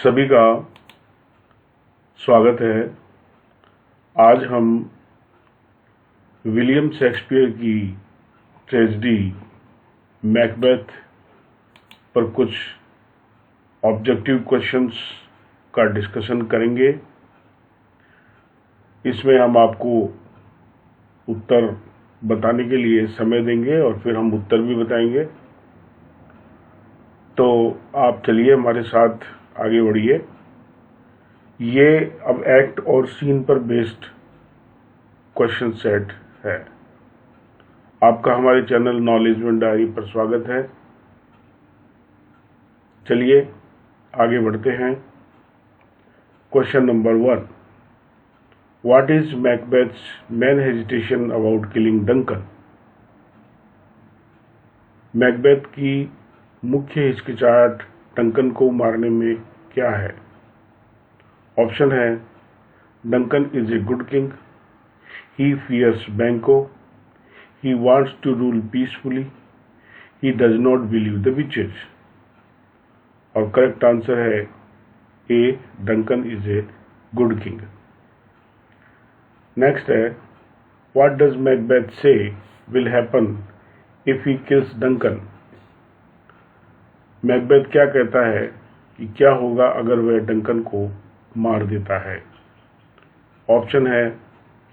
सभी का स्वागत है। आज हम विलियम शेक्सपियर की ट्रेजेडी मैकबेथ पर कुछ ऑब्जेक्टिव क्वेश्चंस का डिस्कशन करेंगे। इसमें हम आपको उत्तर बताने के लिए समय देंगे और फिर हम उत्तर भी बताएंगे। तो आप चलिए हमारे साथ आगे बढ़िए। ये अब एक्ट और सीन पर बेस्ड क्वेश्चन सेट है। आपका हमारे चैनल नॉलेजमेंट डायरी पर स्वागत है। चलिए आगे बढ़ते हैं। Question number 1, what is Macbeth's main hesitation about killing Duncan? Macbeth की मुख्य हिचकिचाहट डंकन को मारने में क्या है? ऑप्शन है, Duncan is a good king, he fears Banquo, he wants to rule peacefully, he does not believe the witches. और करेक्ट आंसर है A, Duncan is a good king. Next है, what does Macbeth say will happen if he kills Duncan? Macbeth क्या कहता है कि क्या होगा अगर वह डंकन को मार देता है? ऑप्शन है,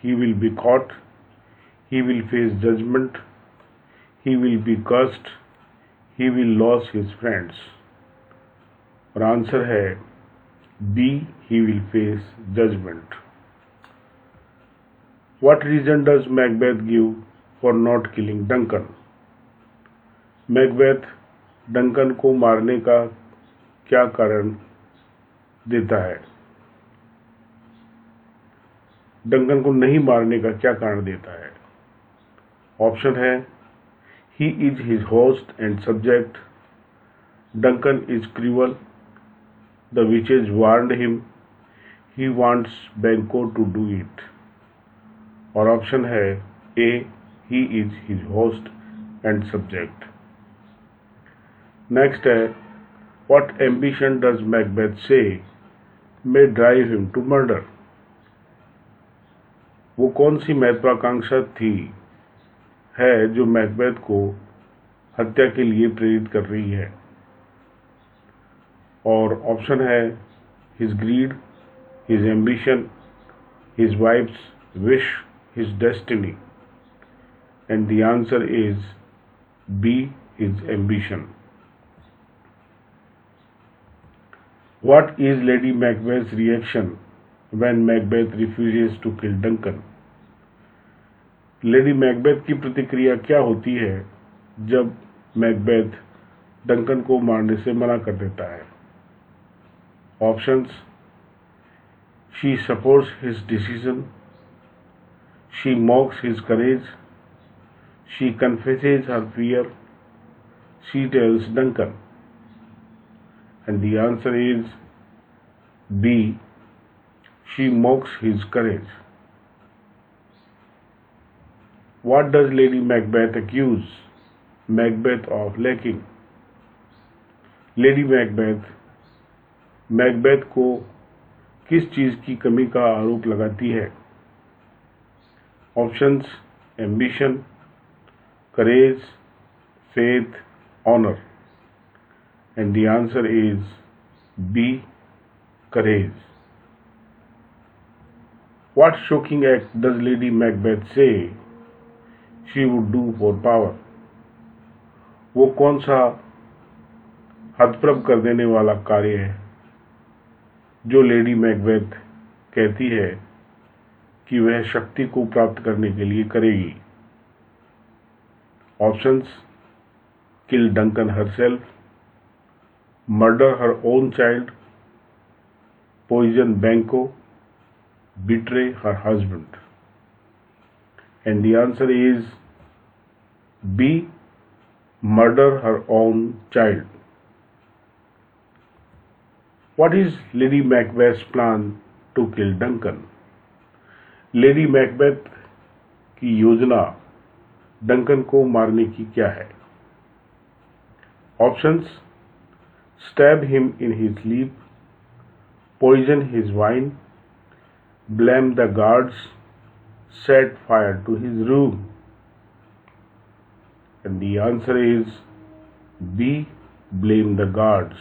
he will be caught, he will face judgment, he will be cursed, he will lose his friends। और आंसर है B, he will face judgment। What reason does Macbeth give for not killing Duncan? Macbeth Duncan को मारने का क्या कारण देता है? Duncan को नहीं मारने का क्या कारण देता है? ऑप्शन है, he is his host and subject, Duncan is cruel, the witches warned him, he wants Banquo to do it. और ऑप्शन है A, he is his host and subject. Next है, what ambition does Macbeth say may drive him to murder? वो कौन सी महत्वाकांक्षा है जो Macbeth को हत्या के लिए प्रेरित कर रही है? और ऑप्शन है, his greed, his ambition, his wife's wish, his destiny. And the answer is B, his ambition. What is Lady Macbeth's reaction when Macbeth refuses to kill Duncan? Lady Macbeth की प्रतिक्रिया क्या होती है जब मैकबेथ डंकन को मारने से मना कर देता है? Options, she supports his decision, she मॉक्स his courage, she confesses her fear, she tells Duncan. And the answer is B, she mocks his courage। What does Lady Macbeth accuse Macbeth of lacking? Lady Macbeth को किस चीज की कमी का आरोप लगाती है? Options, ambition, courage, faith, honour. And the answer is B, courage। What shocking act does Lady Macbeth say she would do for power? वो कौन सा हतप्रभ कर देने वाला कार्य है जो लेडी मैकबेथ कहती है कि वह शक्ति को प्राप्त करने के लिए करेगी? Options, kill Duncan herself, murder her own child, poison Banco, betray her husband। And the answer is B, murder her own child। What is Lady Macbeth's plan to kill Duncan? Lady Macbeth की योजना Duncan को मारने की क्या है? Options, stab him in his sleep, poison his wine, blame the guards, set fire to his room? And the answer is B, blame the guards.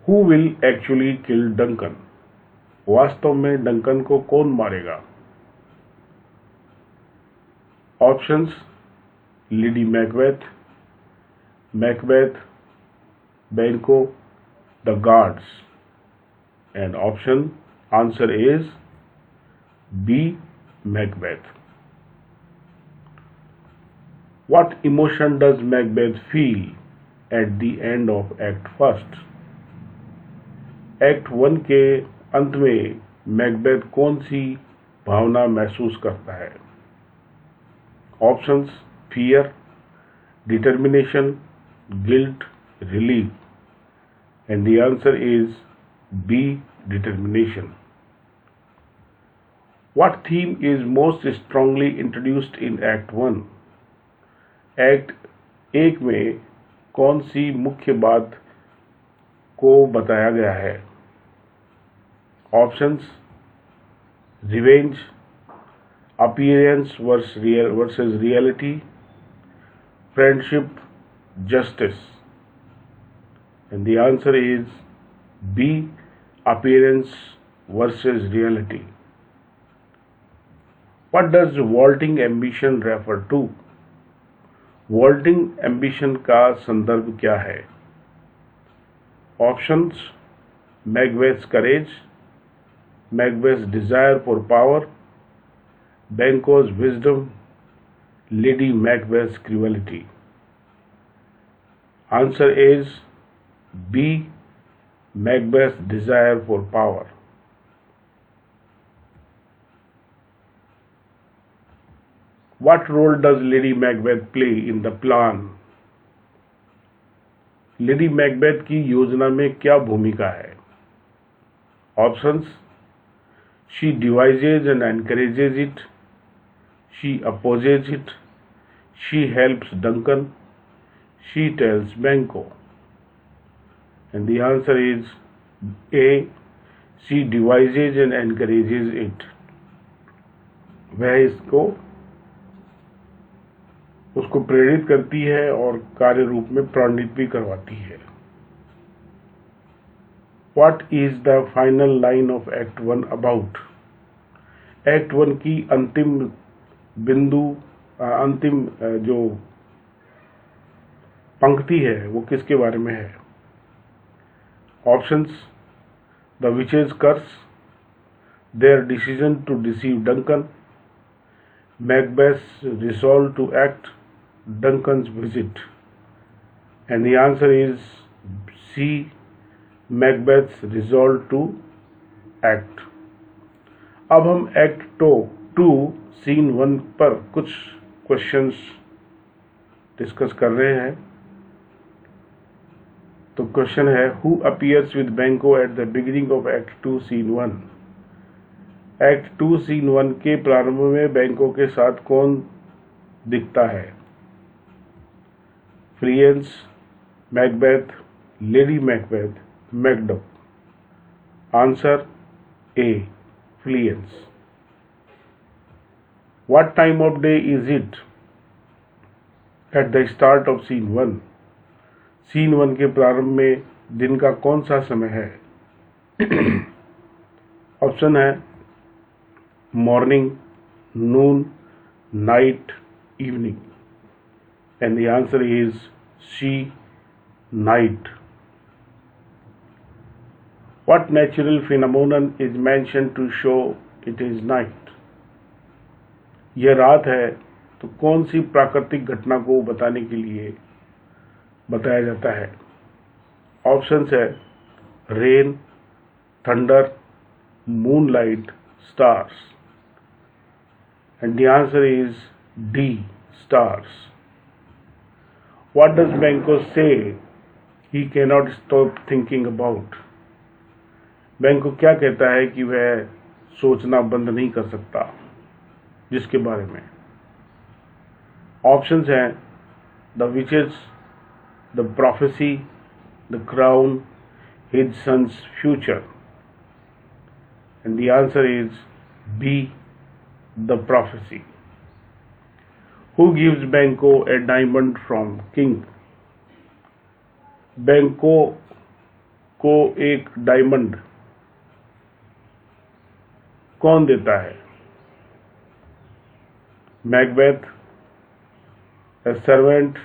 Who will actually kill Duncan? वास्तव में Duncan को कौन मारेगा? Options: Lady Macbeth, Macbeth, Banquo, the guards. And option answer is B, Macbeth. What emotion does Macbeth feel at the end of Act First? Act 1 के अंत में Macbeth कौन सी भावना महसूस करता है? Options: fear, determination, guilt, relief. And the answer is B, determination. What theme is most strongly introduced in Act 1? Act 1 में कौन सी मुख्य बात को बताया गया है? Options: revenge, appearance versus reality, friendship, justice. And the answer is B, appearance versus reality. What does vaulting ambition refer to? Vaulting ambition का संदर्भ क्या है? Options: Macbeth's courage, Macbeth's desire for power, Banquo's wisdom, Lady Macbeth's cruelty. Answer is B, Macbeth's desire for power. What role does Lady Macbeth play in the plan? Lady Macbeth की योजना में क्या भूमिका है? Options: she devises and encourages it, she opposes it, she helps Duncan, she tells Banquo. And the answer is A, she devises and encourages it. वह उसको प्रेरित करती है और कार्य रूप में प्रणीत भी करवाती है. What is the final line of Act 1 about? Act 1 की अंतिम जो पंक्ति है वो किसके बारे में है? Options: the witches curse, their decision to deceive Duncan, Macbeth's resolve to act, Duncan's visit. And the answer is C, Macbeth's resolve to act. अब हम एक्ट 2 सीन 1 पर कुछ क्वेश्चंस डिस्कस कर रहे हैं. तो क्वेश्चन है, who appears with Banquo at the beginning of act 2 scene 1? Act 2 scene 1 के प्रारंभ में बैंको के साथ कौन दिखता है? Fleance, Macbeth, Lady Macbeth, Macduff. Answer A, Fleance. What time of day is it at the start of scene 1? Scene 1 के प्रारंभ में दिन का कौन सा समय है? ऑप्शन है morning, noon, night, evening. And the answer is C, night. What natural phenomenon is mentioned to show it is night? यह रात है तो कौन सी प्राकृतिक घटना को बताने के लिए बताया जाता है? ऑप्शंस है rain, thunder, moonlight, stars. And the answer is D, stars. What does Banquo say he cannot stop thinking about? बैंको क्या कहता है कि वह सोचना बंद नहीं कर सकता, जिसके बारे में? ऑप्शंस हैं the witches, the prophecy, the crown his son's future? And the answer is B, the prophecy. Who gives Banquo a diamond from king? बैंको को एक डायमंड कौन देता है? Macbeth, a servant,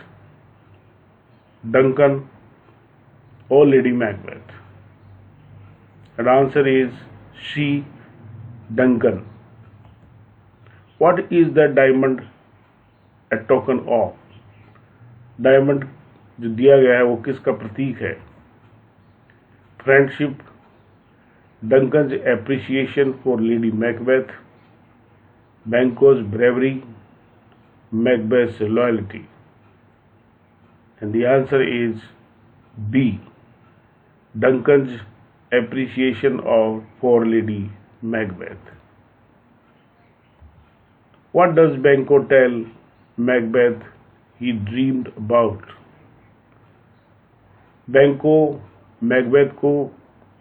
Duncan, or Lady Macbeth? And answer is C, Duncan. What is the diamond a token of? Diamond जो दिया गया है वो किसका प्रतीक है? Friendship, Duncan's appreciation for Lady Macbeth, Banquo's bravery, Macbeth's loyalty. And the answer is B, Duncan's appreciation for Lady Macbeth. What does Banquo tell Macbeth he dreamed about? Banquo Macbeth को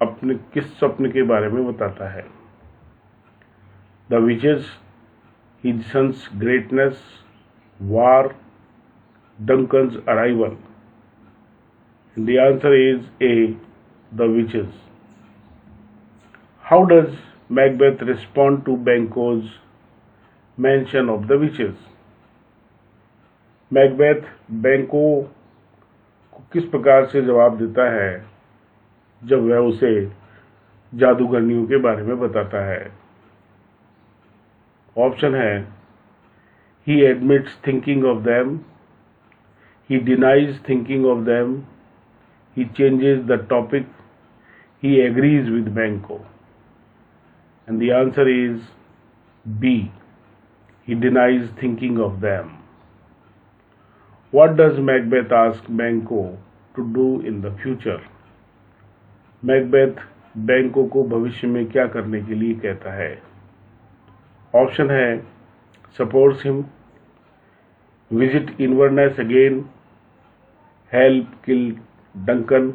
अपने किस सपने के बारे में बताता है? The witches, his sons greatness, war, Duncan's arrival. The answer is A, the witches. How does Macbeth respond to Banquo's mention of the witches? Macbeth Banquo को किस प्रकार से जवाब देता है जब वह उसे जादूगरनियों के बारे में बताता है? ऑप्शन है he admits thinking of them, he denies thinking of them, he changes the topic, he agrees with Banquo. And the answer is B, he denies thinking of them. What does Macbeth ask Banquo to do in the future? Macbeth Banquo को भविष्य में क्या करने के लिए कहता है? Option है supports him, visit Inverness again, help kill Duncan,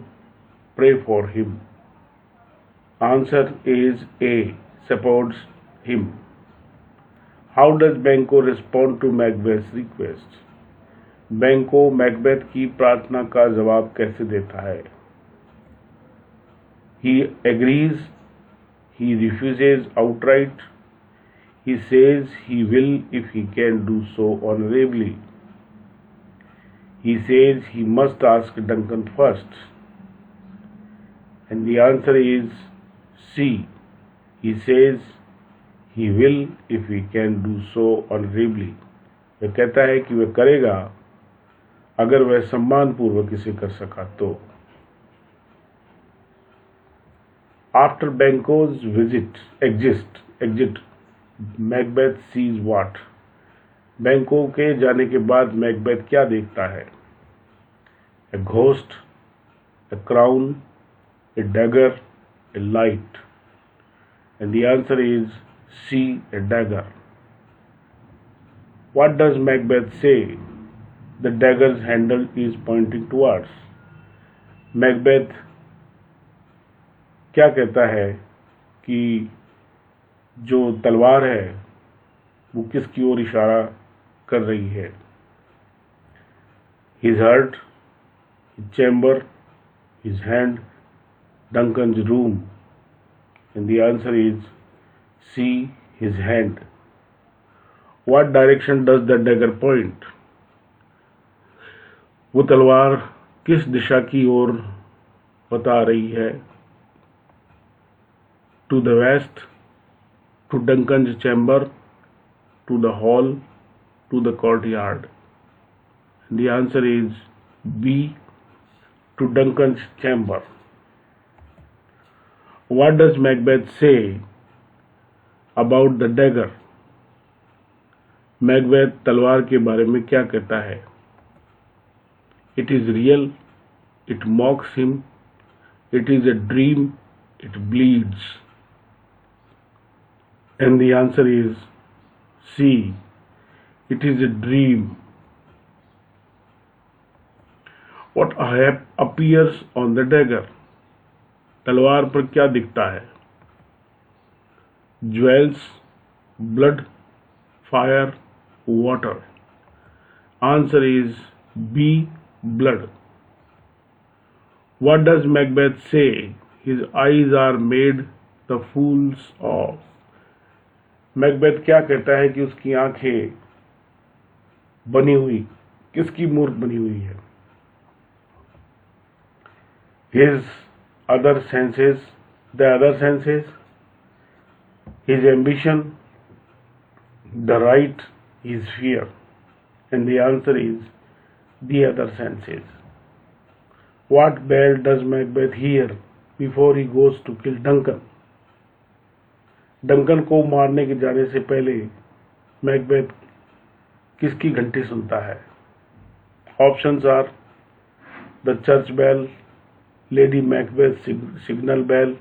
pray for him. Answer is A, supports him. How does Banquo respond to Macbeth's request? Banquo Macbeth की प्रार्थना का जवाब कैसे देता है? He agrees, he refuses outright, he says he will if he can do so honorably. He says he must ask Duncan first. And the answer is C. He says he will if he can do so honorably. वह कहता है कि वह करेगा अगर वह सम्मानपूर्वक इसे कर सका तो. After Banquo's exit, Macbeth sees what? बैंको के जाने के बाद मैकबेथ क्या देखता है? A ghost, a crown, a dagger, a light. And the answer is C, a dagger. What does Macbeth say the dagger's handle is pointing towards? Macbeth क्या कहता है कि जो तलवार है वो किसकी ओर इशारा कर रही है? His heart, his chamber, his hand, Duncan's room. And the answer is C, his hand. What direction does the dagger point? वो तलवार किस दिशा की ओर बता रही है? To the west, to Duncan's chamber, to the hall, to the courtyard. And the answer is B, to Duncan's chamber. What does Macbeth say about the dagger? Macbeth तलवार के बारे में क्या कहता है? It is real, it mocks him, it is a dream, it bleeds. And the answer is C, it is a dream. What appears on the dagger? तलवार पर क्या दिखता है? Jewels, blood, fire, water. Answer is B. Blood. What does Macbeth say? His eyes are made the fools of. Macbeth क्या कहता है कि उसकी आंखें बनी हुई, किसकी मूर्ख बनी हुई है? His other senses, the other senses, his ambition, the right, his fear, and the answer is the other senses. What bell does Macbeth hear before he goes to kill Duncan? Duncan को मारने के जाने से पहले Macbeth किसकी घंटी सुनता है? Options are the church bell, Lady Macbeth signal bell,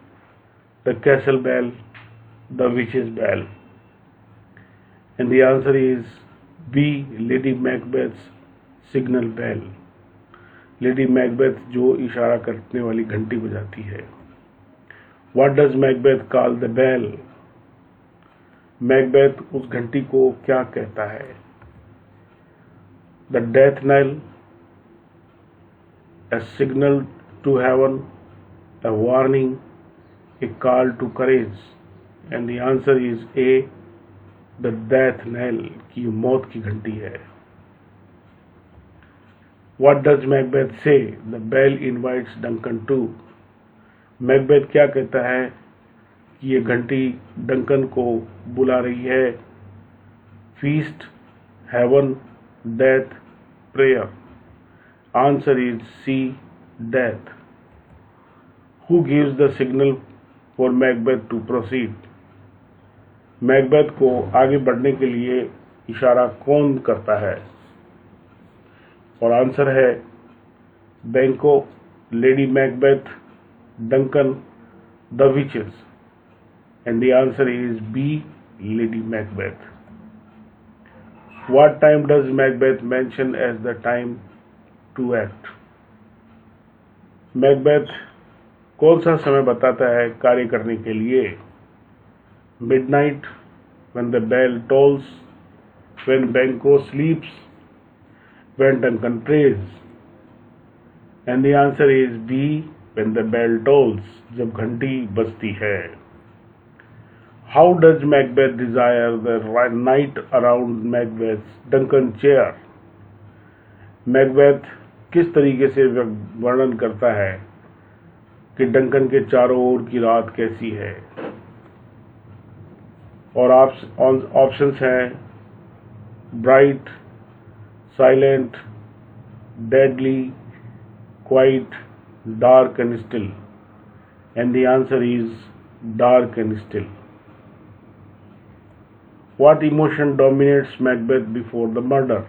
the castle bell, the witches bell, and the answer is B, Lady Macbeth signal bell. Lady Macbeth जो इशारा करने वाली घंटी बजाती है। What does Macbeth call the bell? Macbeth उस घंटी को क्या कहता है? The death knell, a signal to heaven, a warning, a call to courage, and the answer is A, the death knell, की मौत की घंटी है। What does Macbeth say? The bell invites Duncan to. Macbeth क्या कहता है कि ये घंटी डंकन को बुला रही है? Feast, heaven, death, prayer. Answer is C, death. Who gives the signal for Macbeth to proceed? Macbeth को आगे बढ़ने के लिए इशारा कौन करता है? और आंसर है बैंको, lady Macbeth, Duncan, the witches, and the answer is B, Lady Macbeth. What time does Macbeth mention as the time to act? Macbeth कौन सा समय बताता है कार्य करने के लिए? Midnight, when the bell tolls, when Banquo sleeps, when Duncan prays, and the answer is B, when the bell tolls, जब घंटी बजती है। How does Macbeth desire the night around Macbeth's Duncan chair? Macbeth किस तरीके से वर्णन करता है कि डंकन के चारों ओर की रात कैसी है? और ऑप्शंस हैं bright, silent, deadly, quite, dark and still, and the answer is dark and still. What emotion dominates Macbeth before the murder?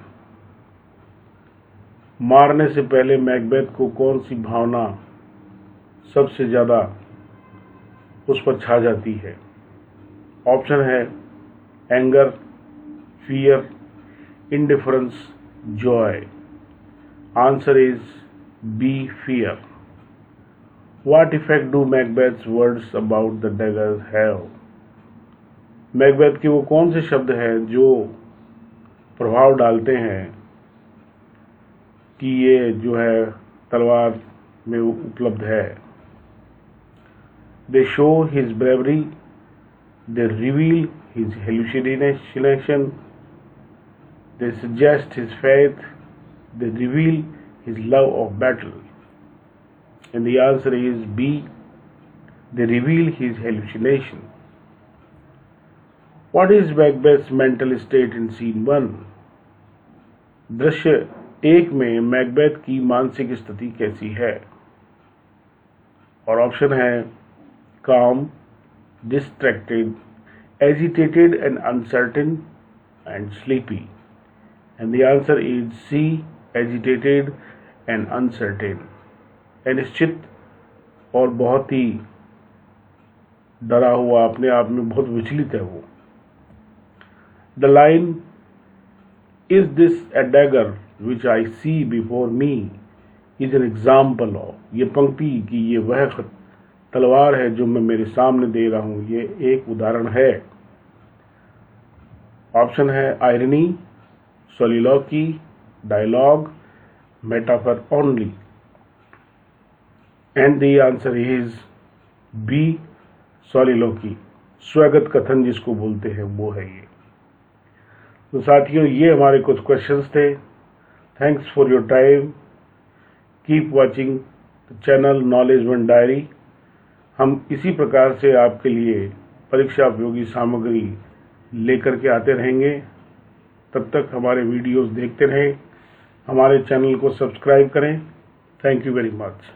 मारने से पहले मैकबेथ को कौन सी भावना सबसे ज्यादा उस पर छा जाती है? ऑप्शन है anger, fear, indifference, joy. Answer is B, fear. What effect do Macbeth's words about the dagger have? Macbeth के वो कौन से शब्द हैं जो प्रभाव डालते हैं कि ये जो है तलवार में उपलब्ध है? They show his bravery, they reveal his hallucination, they suggest his faith, they reveal his love of battle, and the answer is B, they reveal his hallucination. What is Macbeth's mental state in scene 1? दृश्य 1 में Macbeth की मानसिक स्थिति कैसी है? और option है calm, distracted, agitated and uncertain, and sleepy. And the answer is C, agitated and uncertain. अनिश्चित और बहुत ही डरा हुआ, अपने आप में बहुत विचलित है वो। The line, "Is this a dagger which I see before me?" Is an example of, ये पंक्ति की ये वह तलवार है जो मैं मेरे सामने दे रहा हूं, ये एक उदाहरण है। ऑप्शन है irony, soliloquy, dialogue, metaphor only, and the answer is B, soliloquy. स्वागत कथन जिसको बोलते हैं वो है ये। तो साथियों, ये हमारे कुछ क्वेश्चंस थे। Thanks for your time. Keep watching the channel knowledge one diary. हम इसी प्रकार से आपके लिए परीक्षा उपयोगी सामग्री लेकर के आते रहेंगे। तब तक हमारे वीडियोस देखते रहें, हमारे चैनल को सब्सक्राइब करें। Thank you very much.